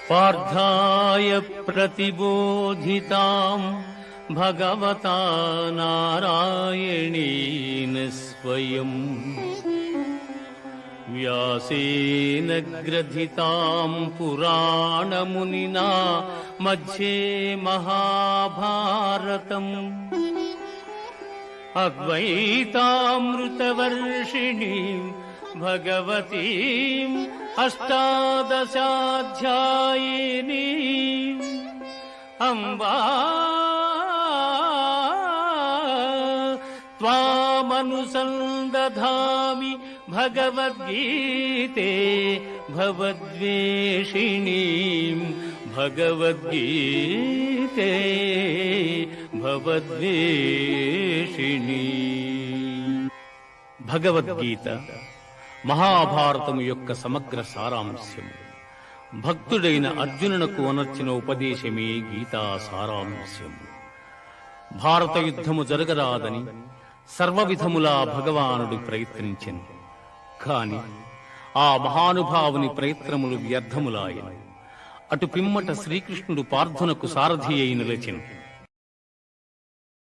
పార్థాయ ప్రతిబోధితాం భగవతా నారాయణేన స్వయం వ్యాసేన గ్రథితాం పురాణమునినా మధ్యే మహాభారతం అద్వైతామృతవర్షిణీం భగవతీం అష్టాదశాధ్యాయినీం అంబా త్వామనుసందధామి భగవద్గీతే భవద్వేషిణీం భగవద్గీతే భవద్వేషిణీం. భగవద్గీత మహాభారతము యొక్క సమగ్ర సారాంశము. భక్తుడైన అర్జునునకు అనర్చిన ఉపదేశమే గీతా సారాంశము. భారత యుద్ధము జరగరాదని సర్వవిధములా భగవానుడు ప్రయత్నించెను. కాని ఆ మహానుభావుని ప్రయత్నములు వ్యర్థములాయను. అటు పిమ్మట శ్రీకృష్ణుడు పార్థునకు సారథి అయి నిలిచెను.